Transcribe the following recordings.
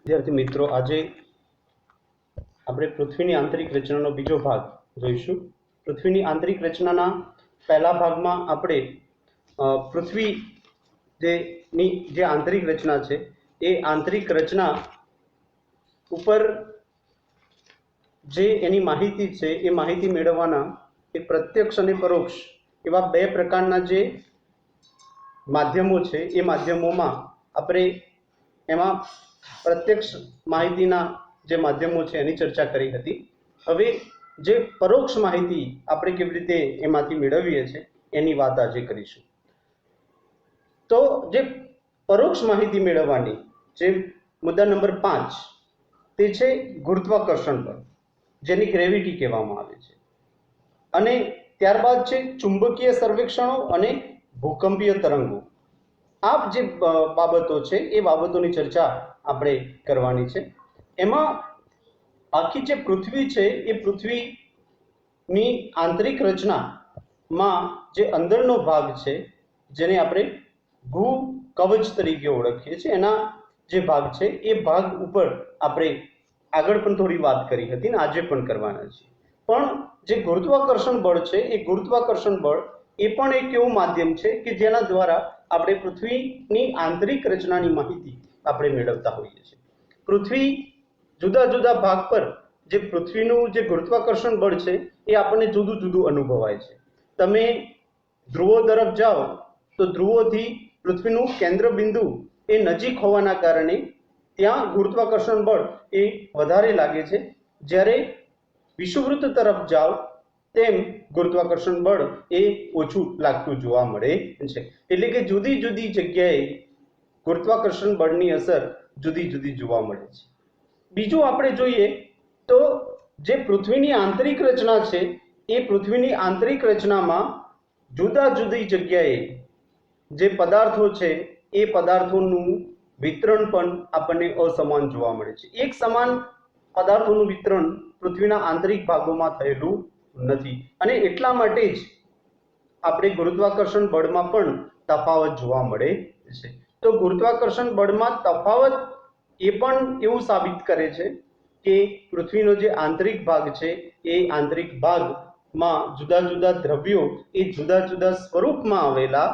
વિદ્યાર્થી મિત્રો, આજે આપણે પૃથ્વીની આંતરિક રચનાનો બીજો ભાગ જોઈશું. પૃથ્વીની આંતરિક રચનાના પહેલા ભાગમાં આપણે પૃથ્વી જે આંતરિક રચના છે એ આંતરિક રચના ઉપર જે એની માહિતી છે એ માહિતી મેળવવાના એ પ્રત્યક્ષ અને પરોક્ષ એવા બે પ્રકારના જે માધ્યમો છે એ માધ્યમોમાં આપણે એમાં પ્રત્યક્ષ માહિતીના જે માધ્યમો છે એની ચર્ચા કરી હતી. હવે જે પરોક્ષ માહિતી આપણે કેવી રીતે એમાંથી મેળવીએ છીએ એની વાત આજે કરીશું. તો જે પરોક્ષ માહિતી મેળવવાની જે મુદ્દા નંબર 5 તે છે ગુરુત્વાકર્ષણ બળ, જેની ગ્રેવિટી કહેવામાં આવે છે. અને ત્યારબાદ છે ચુંબકીય સર્વેક્ષણો અને ભૂકંપીય તરંગો. આ જે બાબતો છે એ બાબતોની ચર્ચા આપણે કરવાની છે. એમાં આખી જે પૃથ્વી છે એ પૃથ્વીની આંતરિક રચનામાં જે અંદરનો ભાગ છે જેને આપણે ભૂ કવચ તરીકે ઓળખીએ છીએ, એના જે ભાગ છે એ ભાગ ઉપર આપણે આગળ પણ થોડી વાત કરી હતી ને આજે પણ કરવાના છીએ. પણ જે ગુરુત્વાકર્ષણ બળ છે એ ગુરુત્વાકર્ષણ બળ એ પણ એક એવું માધ્યમ છે કે જેના દ્વારા આપણે પૃથ્વીની આંતરિક રચનાની માહિતી આપણે મેળવતા હોઈએ છીએ. પૃથ્વી જુદા જુદા ભાગ પર જે પૃથ્વીનું જે ગુરુત્વાકર્ષણ બળ છે એ આપણને જુદું જુદું અનુભવાય છે. તમે ધ્રુવો તરફ જાઓ તો ધ્રુવોથી પૃથ્વીનું કેન્દ્ર બિંદુ એ નજીક હોવાના કારણે ત્યાં ગુરુત્વાકર્ષણ બળ એ વધારે લાગે છે. જ્યારે વિષુવવૃત્ત તરફ જાઓ તેમ ગુરુત્વાકર્ષણ બળ એ ઓછું લાગતું જોવા મળે છે. એટલે કે જુદી જુદી જગ્યાએ ગુરુત્વાકર્ષણ બળની અસર જુદી જુદી જોવા મળે છે. બીજું આપણે જોઈએ તો જે પૃથ્વીની આંતરિક રચના છે એ પૃથ્વીની આંતરિક રચનામાં જુદા જુદી જગ્યાએ જે પદાર્થો છે એ પદાર્થોનું વિતરણ પણ આપણને અસમાન જોવા મળે છે. એક સમાન પદાર્થોનું વિતરણ પૃથ્વીના આંતરિક ભાગોમાં થયેલું નથી. અને એટલા માટે જ આપણે ગુરુત્વાકર્ષણ બળમાં પણ તફાવત જોવા મળે છે. તો ગુરુત્વાકર્ષણ બળમાં તફાવત એ પણ એવું સાબિત કરે છે કે પૃથ્વીનો જે આંતરિક ભાગ છે એ આંતરિક ભાગમાં જુદા જુદા દ્રવ્યો એ જુદા જુદા સ્વરૂપમાં આવેલા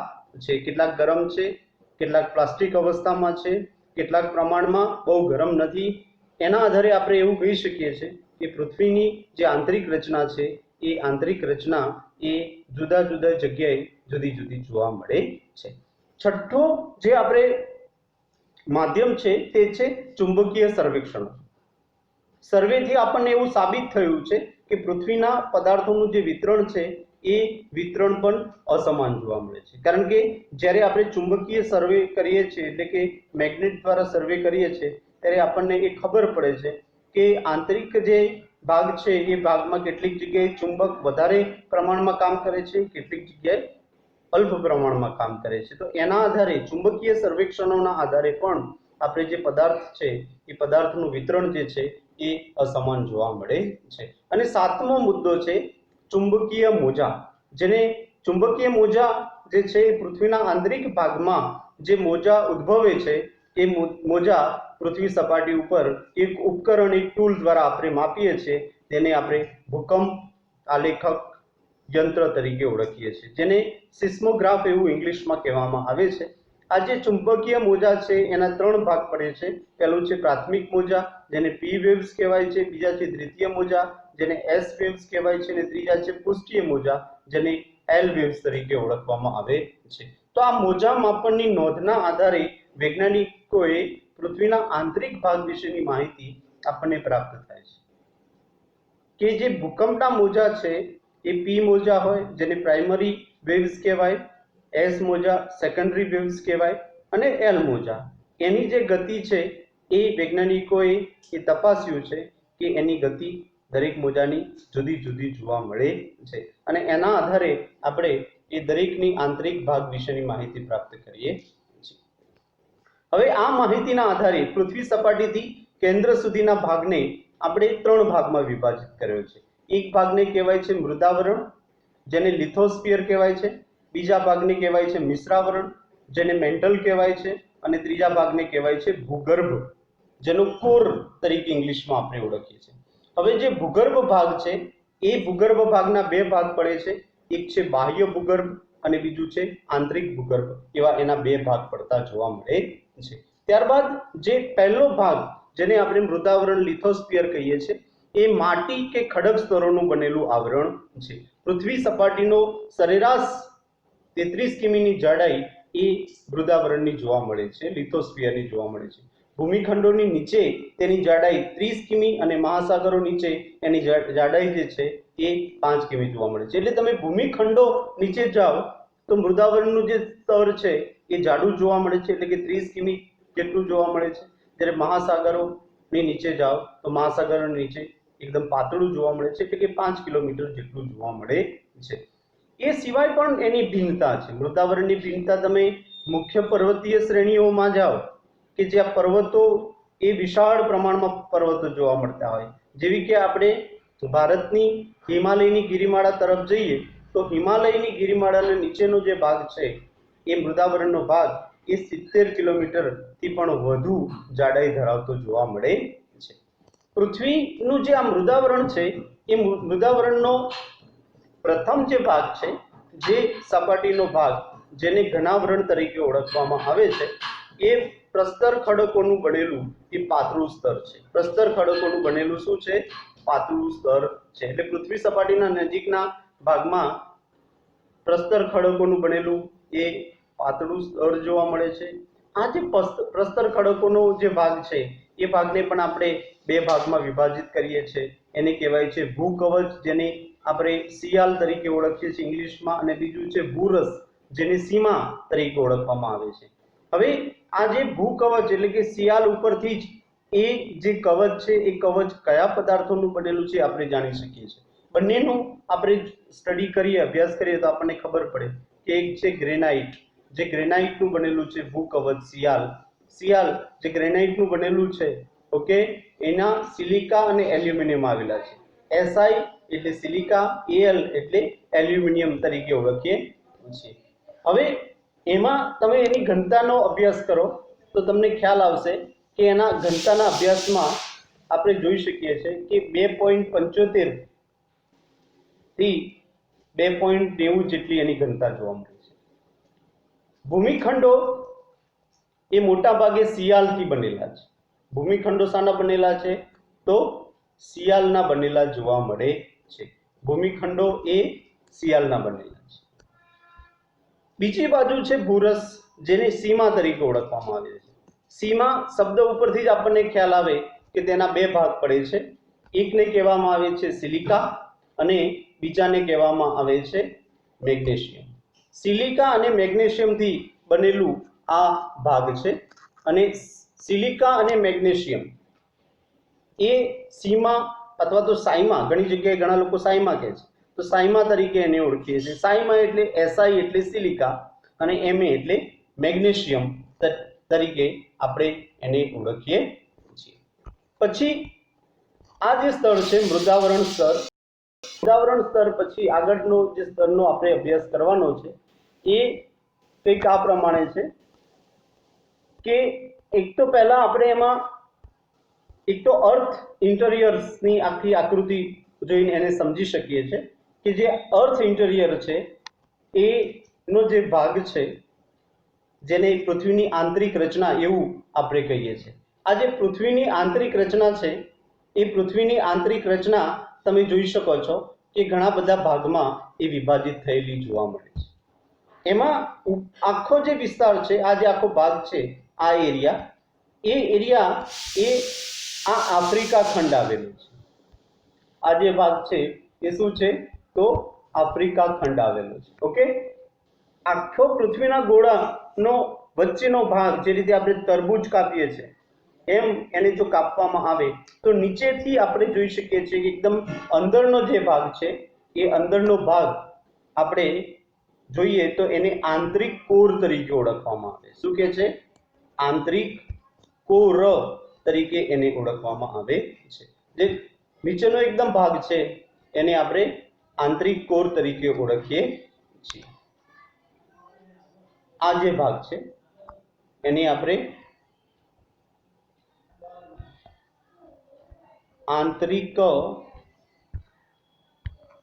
છે. કેટલાક ગરમ છે, કેટલાક પ્લાસ્ટિક અવસ્થામાં છે, કેટલાક પ્રમાણમાં બહુ ગરમ નથી. એના આધારે આપણે એવું કહી શકીએ છીએ કે પૃથ્વીની જે આંતરિક રચના છે એ આંતરિક રચના એ જુદા જુદા જગ્યાએ જુદી જુદી જોવા મળે છે. છઠ્ઠો જે આપણે માધ્યમ છે તે છે ચુંબકીય સર્વેક્ષણો. સર્વેથી આપણને એવું સાબિત થયું છે કે પૃથ્વીના પદાર્થોનું જે વિતરણ છે એ વિતરણ પણ અસમાન જોવા મળે છે. કારણ કે જ્યારે આપણે ચુંબકીય સર્વે કરીએ છીએ એટલે કે મેગ્નેટ દ્વારા સર્વે કરીએ છીએ ત્યારે આપણને એ ખબર પડે છે કે આંતરિક જે ભાગ છે એ ભાગમાં કેટલીક જગ્યાએ ચુંબક વધારે પ્રમાણમાં કામ કરે છે, કેટલીક જગ્યાએ અલ્પ પ્રમાણમાં કામ કરે છે. તો એના આધારે ચુંબકીય સર્વેક્ષણોના આધારે પણ આપણે જે પદાર્થ છે એ પદાર્થનું વિતરણ જે છે એ અસમાન જોવા મળે છે. અને સાતમો મુદ્દો છે ચુંબકીય મોજા. જેને ચુંબકીય મોજા જે છે એ પૃથ્વીના આંતરિક ભાગમાં જે મોજા ઉદ્ભવે છે એ મોજા પૃથ્વી સપાટી ઉપર એક ઉપકરણ, એક ટૂલ દ્વારા આપણે માપીએ છીએ. તેને આપણે ભૂકંપ આલેખક યંત્ર તરીકે ઓળખીએ છીએ, જેને સિસ્મોગ્રાફ એવું ઇંગ્લિશમાં કહેવામાં આવે છે. આ જે ચુંબકીય મોજા છે એના 3 ભાગ પડે છે. પહેલું છે પ્રાથમિક મોજા જેને પી વેવ્સ કહેવાય છે, બીજા છે દ્વિતીય મોજા જેને એસ વેવ્સ કહેવાય છે, અને ત્રીજા છે પૃષ્ઠીય મોજા જેને એલ વેવ્સ તરીકે ઓળખવામાં આવે છે. તો આ મોજા માપનની નોંધના આધારે વૈજ્ઞાનિકોએ પૃથ્વીના આંતરિક ભાગ વિશેની માહિતી આપણને પ્રાપ્ત થાય છે. કે જે ભૂકંપના મોજા છે એ પી મોજા હોય જેને પ્રાઇમરી વેવ્સ કહેવાય, એસ મોજા સેકન્ડરી વેવ્સ કહેવાય, અને એલ મોજા એની જે ગતિ છે એ વૈજ્ઞાનિકોએ એ તપાસ્યું છે કે એની ગતિ દરેક મોજાની જુદી જુદી જોવા મળે છે. અને એના આધારે આપણે એ દરેકની આંતરિક ભાગ વિશેની માહિતી પ્રાપ્ત કરીએ છીએ. હવે આ માહિતીના આધારે પૃથ્વી સપાટીથી કેન્દ્ર સુધીના ભાગને આપણે 3 ભાગમાં વિભાજિત કર્યો છે. એક ભાગને કહેવાય છે મૃદાવરણ જેને લિથોસ્ફિયર કહેવાય છે, બીજા ભાગને કહેવાય છે મિશ્રાવરણ જેને મેન્ટલ કહેવાય છે, અને ત્રીજા ભાગને કહેવાય છે ભૂગર્ભ જેનો કોર તરીકે ઇંગ્લિશમાં આપણે ઓળખીએ છીએ. હવે જે ભૂગર્ભ ભાગ છે એ ભૂગર્ભ ભાગના બે ભાગ પડે છે. એક છે બાહ્ય ભૂગર્ભ અને બીજું છે આંતરિક ભૂગર્ભ. એવા એના બે ભાગ પડતા જોવા મળે છે. ત્યારબાદ જે પહેલો ભાગ જેને આપણે મૃદાવરણ લિથોસ્ફિયર કહીએ છીએ એ માટી કે ખડક સ્તરોનું બનેલું આવરણ છે. પૃથ્વી સપાટીનો સરેરાશ 33 કિમીની જાડાઈ એ મૃદાવરણની જોવા મળે છે, લિથોસ્ફિયરની જોવા મળે છે. ભૂમિખંડોની નીચે તેની જાડાઈ 30 કિમી અને મહાસાગરો નીચે એની જાડાઈ જે છે એ 5 કિમી જોવા મળે છે. એટલે તમે ભૂમિખંડો નીચે જાઓ તો મૃદાવરણનું જે સ્તર છે એ જાડું જોવા મળે છે, એટલે કે 30 કિમી જેટલું જોવા મળે છે. જ્યારે મહાસાગરોની નીચે જાઓ તો મહાસાગરોની નીચે એકદમ પાતળું જોવા મળે છે, એટલે કે 5 કિલોમીટર જેટલું જોવા મળે છે. એ સિવાય પણ એની ભિન્નતા છે. મૃદાવરણની ભિન્નતા તમે મુખ્ય પર્વતીય શ્રેણીઓમાં જાઓ કે જ્યાં પર્વતો એ વિશાળ પ્રમાણમાં પર્વતો જોવા મળતા હોય, જેવી કે આપણે ભારતની હિમાલયની ગિરિમાળા તરફ જઈએ તો હિમાલયની ગિરિમાળાના નીચેનો જે ભાગ છે એ મૃદાવરણનો ભાગ એ 70 કિલોમીટરથી પણ વધુ જાડાઈ ધરાવતો જોવા મળે છે. પૃથ્વીનું જે આ મૃદાવરણ છે એ મૃદાવરણનો પ્રથમ જે ભાગ છે, જે સપાટીનો ભાગ જેને ઘનાવરણ તરીકે ઓળખવામાં આવે છે, એ પ્રસ્તર ખડકોનું બનેલું એ પાતળું સ્તર છે. પ્રસ્તર ખડકોનું બનેલું શું છે? પાતળું સ્તર છે. એટલે પૃથ્વી સપાટીના નજીકના ભાગમાં પ્રસ્તર ખડકોનું બનેલું એ પાતળું સ્તર જોવા મળે છે. આ જે પ્રસ્તર ખડકોનો જે ભાગ છે એ ભાગને પણ આપણે બે ભાગમાં વિભાજિત કરીએ છીએ. એને કહેવાય છે ભૂકવચ, જેને આપણે સિયાલ તરીકે ઓળખીએ છીએ ઇંગ્લિશમાં, અને બીજું છે ભૂરસ, જેને સીમા તરીકે ઓળખવામાં આવે છે. હવે આ જે ભૂકવચ એટલે કે સિયાલ ઉપરથી જ એ જે કવચ છે એ કવચ કયા પદાર્થોનું બનેલું છે આપણે જાણી શકીએ છીએ. બંનેનું આપણે સ્ટડી કરીએ, અભ્યાસ કરીએ તો આપણને ખબર પડે કે એક છે ગ્રેનાઇટ, જે ગ્રેનાઇટનું બનેલું છે ભૂકવચ સિયાલ. સિયાલ જે ગ્રેનાઇટનું બનેલું છે, ઓકે, એના સિલિકા અને એલ્યુમિનિયમ આવેલા છે. SI એટલે સિલિકા, Al એટલે એલ્યુમિનિયમ તરીકે ઓળખીએ છીએ. હવે એમાં તમે એની ઘનતાનો અભ્યાસ કરો તો તમને ખ્યાલ આવશે કે એના ઘનતાના અભ્યાસમાં આપણે જોઈ શકીએ છીએ કે 2.75 થી 2.90 જેટલી એની ઘનતા જોવા મળે છે. ભૂમિખંડો એ મોટા ભાગે સિયાલથી બનેલા છે. ભૂમિખંડો શાના બનેલા છે? તો સિયાલના બનેલા જોવા મળે છે. ભૂમિખંડો એ સિયાલના બનેલા છે. બીજી બાજુ છે ભૂરસ, જેને સીમા તરીકે ઓળખવામાં આવે છે. સીમા શબ્દ ઉપરથી જ આપણને ખ્યાલ આવે કે તેના બે ભાગ પડે છે. એકને કહેવામાં આવે છે સિલિકા અને બીજાને કહેવામાં આવે છે મેગ્નેશિયમ. સિલિકા અને મેગ્નેશિયમથી બનેલું આ ભાગ છે, અને સિલિકા અને મેગ્નેશિયમ એ સીમા અથવા તો સાઈમા, ઘણી જગ્યાએ ઘણા લોકો સાઈમા કહે છે, તો સાઈમા તરીકે એને ઓળખીએ છીએ. સાઈમા એટલે SI એટલે સિલિકા અને Ma એટલે મેગ્નેશિયમ તરીકે આપણે એને ઓળખીએ છીએ. પછી આ જે સ્તર છે મૃદાવરણ સ્તર, મૃદાવરણ સ્તર પછી આગળનો જે સ્તરનો આપણે અભ્યાસ કરવાનો છે એ કંઈક આ પ્રમાણે છે કે એક તો પહેલા આપણે એમાં એક તો અર્થ ઇન્ટિરિયર્સની આખી આકૃતિ જોઈને એને સમજી શકીએ છીએ કે જે અર્થ ઇન્ટિરિયર છે એનો જે ભાગ છે, જેને પૃથ્વીની આંતરિક રચના એવું આપણે કહીએ છીએ. આ જે પૃથ્વીની આંતરિક રચના છે એ પૃથ્વીની આંતરિક રચના તમે જોઈ શકો છો કે ઘણા બધા ભાગમાં એ વિભાજિત થયેલી જોવા મળે છે. એમાં આખો જે વિસ્તાર છે, આ જે આખો ભાગ છે, આ એરિયા એ આ આફ્રિકા ખંડ આવેલો છે. આ જે ભાગ છે એ શું છે? તો આફ્રિકા ખંડ આવેલો છે. ઓકે, આખો પૃથ્વીના ગોળાનો વચ્ચેનો ભાગ, જે રીતે આપણે તરબૂચ કાપીએ છીએ એમ એને જો કાપવામાં આવે તો નીચેથી આપણે જોઈ શકીએ છીએ કે એકદમ અંદરનો જે ભાગ છે એ અંદરનો ભાગ આપણે જોઈએ તો એને આંતરિક કોર તરીકે ઓળખવામાં આવે. શું કહે છે? આંતરિક કોર તરીકે એને ઓળખવામાં આવે છે. જે નીચેનો એકદમ ભાગ છે એને આપણે આંતરિક કોર તરીકે ઓળખીએ છીએ. આ જે ભાગ છે એને આપણે આંતરિક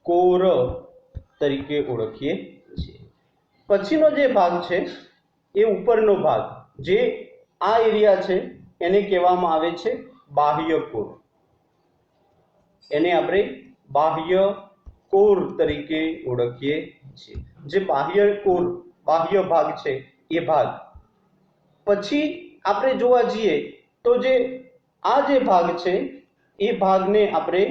કોર તરીકે ઓળખીએ છીએ. પછીનો જે ભાગ છે એ ઉપરનો ભાગ, જે આ એરિયા છે એને કહેવામાં આવે છે બાહ્ય કોર. એને આપણે બાહ્ય કોર તરીકે ઓળખીએ છીએ. જે બાહ્ય કોર, બાહ્ય ભાગ છે એ ભાગ. પછી આપણે જોવા જઈએ તો જે આ જે ભાગ છે એ ભાગને આપણે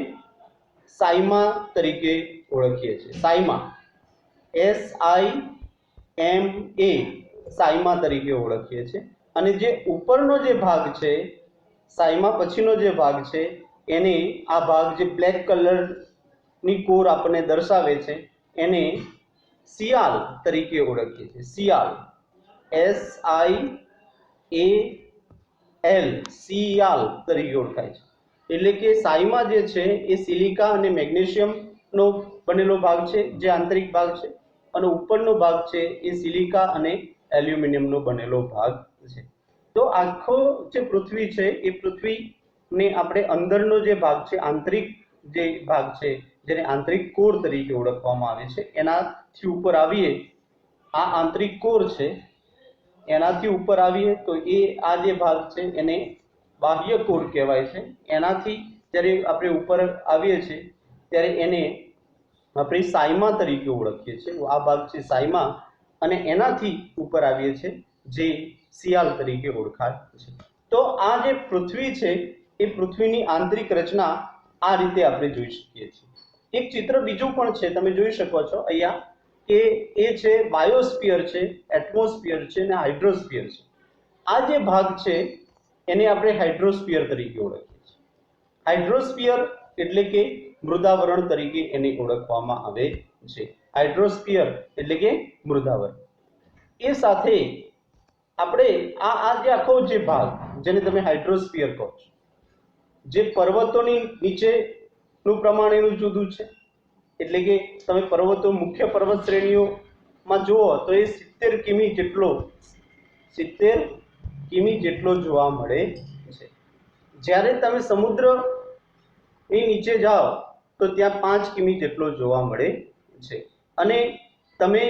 સાઇમા તરીકે ઓળખીએ છીએ. સાઇમા, SIMA, સાઇમા તરીકે ઓળખીએ છીએ. અને જે ઉપરનો જે ભાગ છે, સાઇમા પછીનો જે ભાગ છે, એને આ ભાગ જે બ્લેક કલરની કોર આપણને દર્શાવે છે એને સિયાલ તરીકે ઓળખીએ છીએ. સિયાલ, SIAL, સિયાલ તરીકે ઓળખાય છે. એટલે કે સાઇમા જે છે એ સિલિકા અને મેગ્નેશિયમનો બનેલો ભાગ છે, જે આંતરિક ભાગ છે, અને ઉપરનો ભાગ છે એ સિલિકા અને એલ્યુમિનિયમનો બનેલો ભાગ છે. તો આખો જે પૃથ્વી છે એ પૃથ્વીને આપણે અંદરનો જે ભાગ છે, આંતરિક જે ભાગ છે, જેને આંતરિક કોર તરીકે ઓળખવામાં આવે છે, એનાથી ઉપર આવીએ, આ આંતરિક કોર છે, એનાથી ઉપર આવીએ તો એ આ જે ભાગ છે એને બાહ્ય કોર કહેવાય છે. એનાથી જ્યારે આપણે ઉપર આવીએ છીએ ત્યારે એને આપણે સાઇમા તરીકે ઓળખીએ છીએ. આ ભાગ છે સાઇમા, અને એનાથી ઉપર આવીએ છીએ જે સિયાલ તરીકે ઓળખાય છે. તો આ જે પૃથ્વી છે એ પૃથ્વીની આંતરિક રચના આ રીતે આપણે જોઈ શકીએ છીએ. એક ચિત્ર બીજું પણ છે, તમે જોઈ શકો છો અહીંયા, કે એ છે બાયોસ્ફિયર છે, એટમોસ્ફિયર છે અને હાઇડ્રોસ્ફિયર છે. આ જે ભાગ છે એને આપણે હાઇડ્રોસ્ફિયર તરીકે ઓળખીએ છીએ. હાઇડ્રોસ્ફિયર એટલે કે મૃદાવરણ તરીકે એને ઓળખવામાં આવે છે. હાઇડ્રોસ્ફિયર એટલે કે મૃદાવરણ. એ સાથે આપણે આ જે આખો જે ભાગ, જેને તમે હાઇડ્રોસ્ફિયર કહો છો, જે પર્વતોની નીચેનું પ્રમાણ એનું જુદું છે. એટલે કે તમે પર્વતો, મુખ્ય પર્વત શ્રેણીઓમાં જુઓ તો એ 70 કિમી જેટલો જોવા મળે છે. જ્યારે તમે સમુદ્રની નીચે જાઓ તો ત્યાં 5 કિમી જેટલો જોવા મળે છે. અને તમે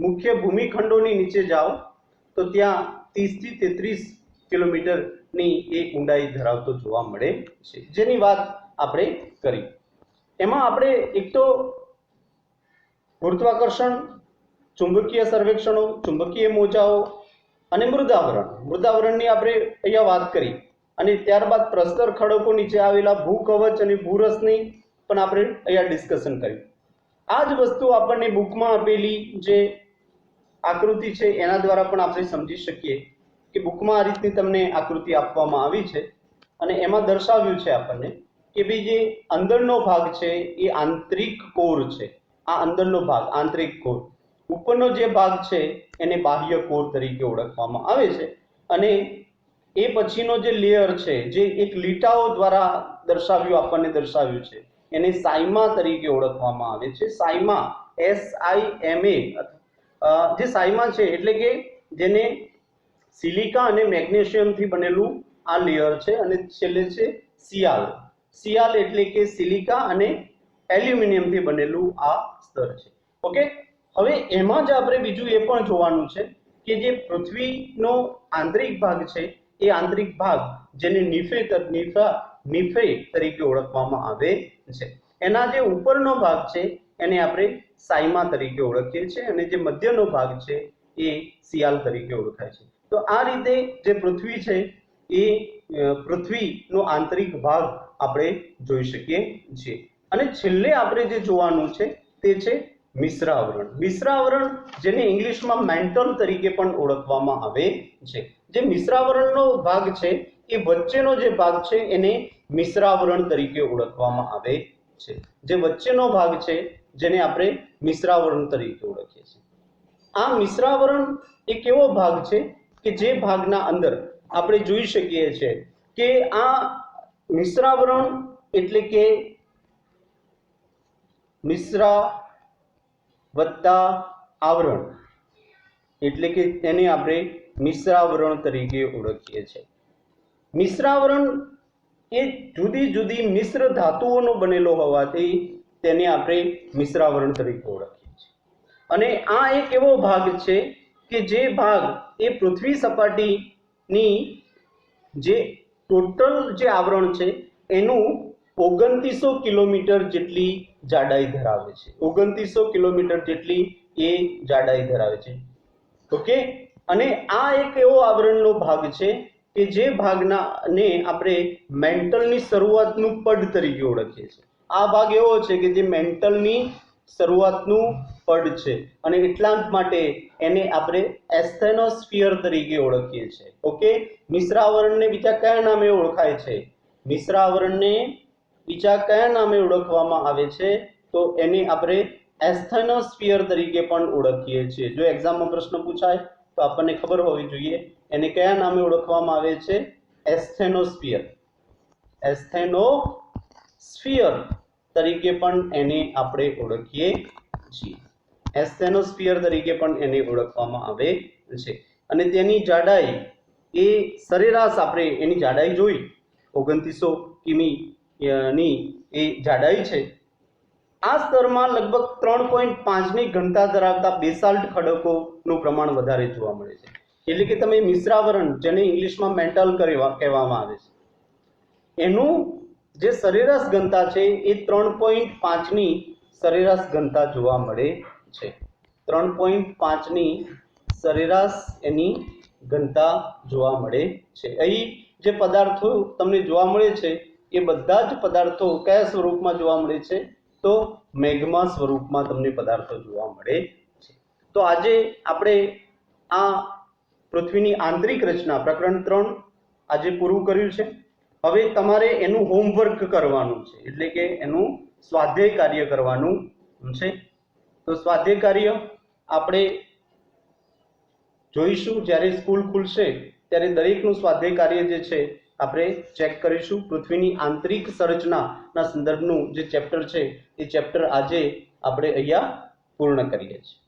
મુખ્ય ભૂમિખંડોની નીચે જાઓ તો ત્યાં 30 થી 33 કિલોમીટરની એ ઊંડાઈ ધરાવતો જોવા મળે છે, જેની વાત આપણે કરી. એમાં આપણે એક તો ગુરુત્વાકર્ષણ, ચુંબકીય સર્વેક્ષણો, ચુંબકીય મોજાઓ અને મૃદાવરણની આપણે અહીંયા વાત કરી. અને ત્યારબાદ પ્રસ્તર ખડકો નીચે આવેલા ભૂકવચ અને ભૂરસની પણ આપણે અહીંયા ડિસ્કશન કર્યું. આ જ વસ્તુ આપણને બુકમાં આપેલી જે આકૃતિ છે એના દ્વારા પણ આપણે સમજી શકીએ કે બુકમાં આ રીતની તમને આકૃતિ આપવામાં આવી છે અને એમાં દર્શાવ્યું છે આપણને કે ભાઈ જે અંદરનો ભાગ છે એ આંતરિક કોર છે. આ અંદરનો ભાગ આંતરિક કોર, ઉપરનો જે ભાગ છે એને બાહ્ય કોર તરીકે ઓળખવામાં આવે છે. અને એ પછીનો જે લેયર છે, જે એક લીટાઓ દ્વારા આપણને દર્શાવ્યું છે, એને સાઇમા તરીકે ઓળખવામાં આવે છે. સાઇમા, SIMA, જે સાઇમા છે એટલે કે જેને સિલિકા અને મેગ્નેશિયમથી બનેલું આ લેયર છે. અને છેલ્લે છે સિયાલ. સિયાલ એટલે કે સિલિકા અને એલ્યુમિનિયમથી બનેલું આ સ્તર છે. ઓકે, હવે એમાં જ આપણે બીજું એ પણ જોવાનું છે કે જે પૃથ્વીનો આંતરિક ભાગ છે એ આંતરિક ભાગ જેને નિફે તરીકે ઓળખવામાં આવે છે, એના જે ઉપરનો ભાગ છે એને આપણે સાઇમા તરીકે ઓળખીએ છીએ અને જે મધ્યનો ભાગ છે એ સિયાલ તરીકે ઓળખાય છે. તો આ રીતે જે પૃથ્વી છે એ પૃથ્વીનો આંતરિક ભાગ આપણે જોઈ શકીએ છીએ. અને છેલ્લે આપણે જે જોવાનું છે તે છે મિશ્રાવરણ. મિશ્રાવરણ, જેને ઇંગ્લિશમાં મેન્ટલ તરીકે પણ ઓળખવામાં આવે છે. જે મિશ્રાવરણનો ભાગ છે એ વચ્ચેનો જે ભાગ છે એને મિશ્રાવરણ તરીકે ઓળખવામાં આવે છે. જે વચ્ચેનો ભાગ છે જેને આપણે મિશ્રાવરણ તરીકે ઓળખીએ છીએ. આ મિશ્રાવરણ એક એવો ભાગ છે કે જે ભાગના અંદર આપણે જોઈ શકીએ છીએ કે આ મિશ્રાવરણ એટલે કે મિશ્રા વત્તા આવરણ, એટલે કે તેને આપણે મિશ્રાવરણ તરીકે ઓળખીએ છીએ. મિશ્રાવરણ એ જુદી જુદી મિશ્ર ધાતુઓનો બનેલો હોવાથી તેને આપણે મિશ્રાવરણ તરીકે ઓળખીએ છીએ. અને આ એક એવો ભાગ છે કે જે ભાગ એ પૃથ્વી સપાટીની જે ટોટલ જે આવરણ છે એનું 2900 કિલોમીટર જેટલી જાડાઈ ધરાવે છે. 2900 કિલોમીટર જેટલી એ જાડાઈ ધરાવે છે. ઓકે, અને આ એક એવો આવરણનો ભાગ છે કે જે ભાગને આપણે મેન્ટલની શરૂઆતનું પડ તરીકે ઓળખીએ છીએ. આ ભાગ એવો છે કે જે મેન્ટલની શરૂઆતનું પડ છે અને એટલા માટે એને આપણે એસ્થેનોસ્ફિયર તરીકે ઓળખીએ છીએ. ઓકે, મિશ્રાવરણને બીજા કયા નામે ઓળખાય છે? મિશ્રાવરણને બીજા કયા નામે ઓળખવામાં આવે છે? તો એને આપણે એસ્થેનોસ્ફિયર તરીકે પણ ઓળખીએ છીએ. જો એક્ઝામમાં પ્રશ્ન પૂછાય તો આપણને ખબર હોવી જોઈએ એને કયા નામે ઓળખવામાં આવે છે? એસ્થેનોસ્ફિયર. એસ્થેનોસ્ફિયર તરીકે પણ એને આપણે ઓળખીએ છીએ. એસ્થેનોસ્ફિયર તરીકે પણ એને ઓળખવામાં આવે છે. અને તેની જાડાઈ એ સરેરાશ આપણે એની જાડાઈ જોઈ 2900 કિમી ની એ જાડાઈ છે. આ સ્તરમાં લગભગ 3.5ની ઘનતા ધરાવતા બેસાલ્ટ ખડકોનું પ્રમાણ વધારે જોવા મળે છે. એટલે કે તમે મિશ્રાવરણ, જેને ઇંગ્લિશમાં મેટલ કહેવામાં આવે છે, એનું જે સરેરાશ ઘનતા છે એ 3.5ની સરેરાશ ઘનતા જોવા મળે છે. 3.5ની સરેરાશ એની ઘનતા જોવા મળે છે. અહીં જે પદાર્થો તમને જોવા મળે છે એ બધા જ પદાર્થો કયા સ્વરૂપમાં જોવા મળે છે? તો મેગ્મા સ્વરૂપમાં તમને પદાર્થો જોવા મળે છે. તો આજે આપણે આ પૃથ્વીની આંતરિક રચના પ્રકરણ 3 આજે પૂરું કર્યું છે. હવે તમારે એનું હોમવર્ક કરવાનું છે, એટલે કે એનું સ્વાધ્યાય કાર્ય કરવાનું છે. તો સ્વાધ્યાય કાર્ય આપણે જોઈશું જ્યારે સ્કૂલ ખુલશે ત્યારે દરેકનું સ્વાધ્યાય કાર્ય જે છે આપણે ચેક કરીશું. પૃથ્વીની આંતરિક સંરચનાના સંદર્ભનું જે ચેપ્ટર છે એ ચેપ્ટર આજે આપણે અહીંયા પૂર્ણ કરીએ છીએ.